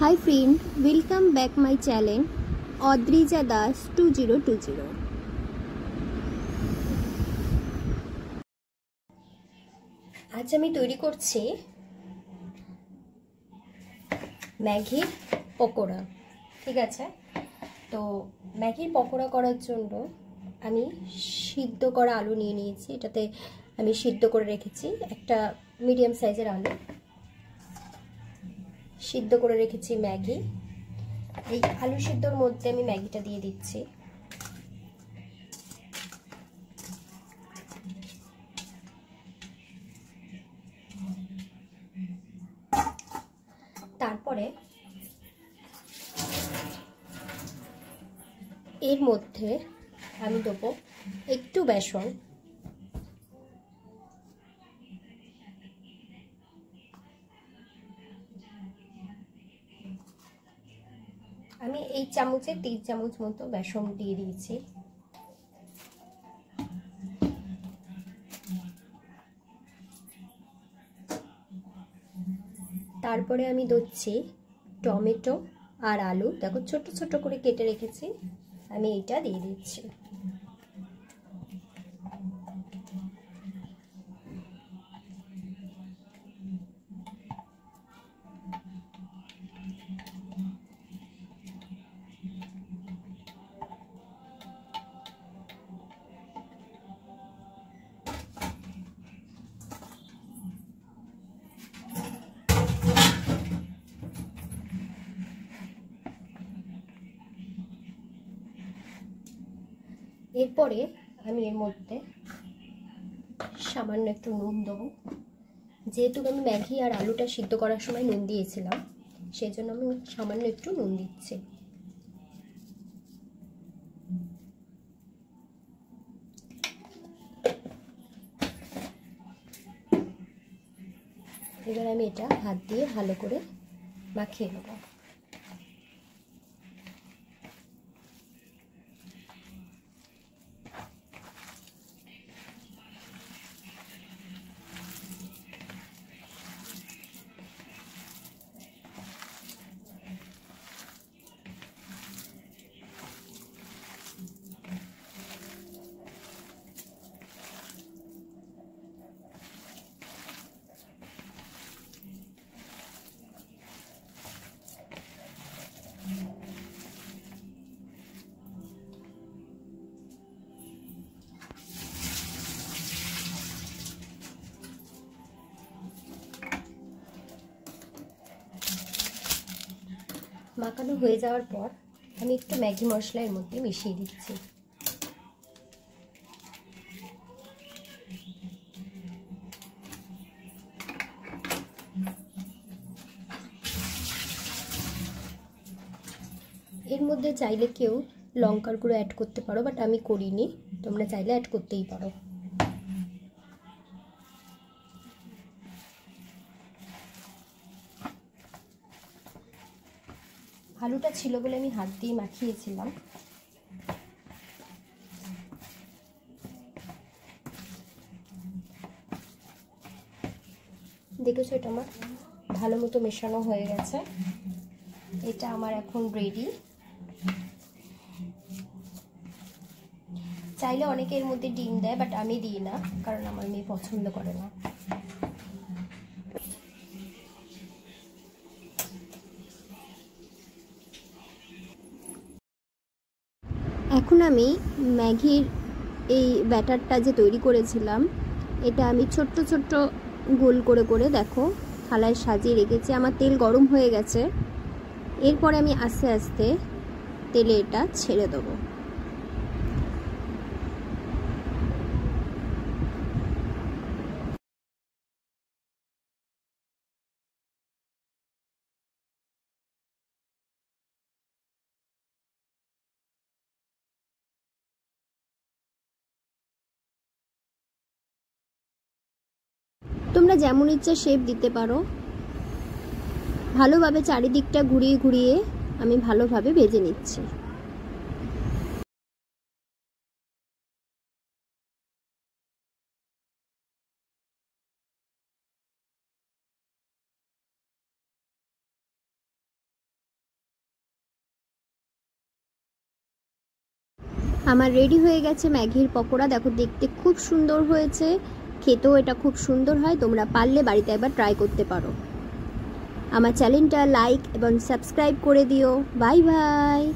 Hi friend, welcome back my channel Odrija Das 2020. আজ আমি তৈরি করছি ম্যাগির পকোড়া। ঠিক আছে, তো ম্যাগির পকোড়া করার জন্য আমি সিদ্ধ করা আলু নিয়ে নিয়েছি। এটাতে আমি সিদ্ধ করে রেখেছি একটা মিডিয়াম সাইজের আলু, সিদ্ধ করে রেখেছি ম্যাগি। এই আলু সিদ্ধর মধ্যে আমি ম্যাগিটা দিয়ে দিচ্ছি। তারপরে এর মধ্যে আমি দেবো একটু বেসন, আমি এই চামচে 3 চামচ মতো বেসন দিয়ে দিয়েছি। তারপরে আমি দিচ্ছি টমেটো আর আলু, দেখো ছোট ছোট করে কেটে রেখেছি, আমি এটা দিয়ে দিচ্ছি। এরপরে আমি এর মধ্যে সামান্য একটু নুন দেবো। যেহেতু আমি ম্যাগি আর আলুটা সিদ্ধ করার সময় নুন দিয়েছিলাম, সেই জন্য আমি সামান্য একটু নুন দিচ্ছি। এবার আমি এটা হাত দিয়ে ভালো করে মাখিয়ে নেব। মাখানো হয়ে যাওয়ার পর আমি একটু ম্যাগি মশলা এর মধ্যে মিশিয়ে দিচ্ছি। এর মধ্যে চাইলে কেউ লঙ্কার গুঁড়ো অ্যাড করতে পারো, বাট আমি করিনি, তোমরা চাইলে অ্যাড করতেই পারো। আলুটা ছিল বলে আমি হাত দিয়ে মাখিয়েছিলাম। দেখেছো, এটা আমার ভালো মতো মেশানো হয়ে গেছে। এটা আমার এখন রেডি। চাইলে অনেকে এর মধ্যে ডিম দেয়, বাট আমি দিই না, কারণ আমার মেয়ে পছন্দ করে না। এখন আমি ম্যাগির এই ব্যাটারটা যে তৈরি করেছিলাম, এটা আমি ছোট্ট ছোট্ট গোল করে করে দেখো থালায় সাজিয়ে রেখেছি। আমার তেল গরম হয়ে গেছে। এরপরে আমি আস্তে আস্তে তেলে এটা ছেড়ে দেবো। তোমরা যেমন ইচ্ছা শেপ দিতে পারো। ভালোভাবে চারিদিকটা ঘুরিয়ে ঘুরিয়ে আমি ভালোভাবে ভেজে নিচ্ছি। আমার রেডি হয়ে গেছে ম্যাগির পকোড়া। দেখো দেখতে খুব সুন্দর হয়েছে, খেতেও এটা খুব সুন্দর হয়। তোমরা পারলে বাড়িতে একবার ট্রাই করতে পারো। আমার চ্যানেলটা লাইক এবং সাবস্ক্রাইব করে দিও। Bye bye.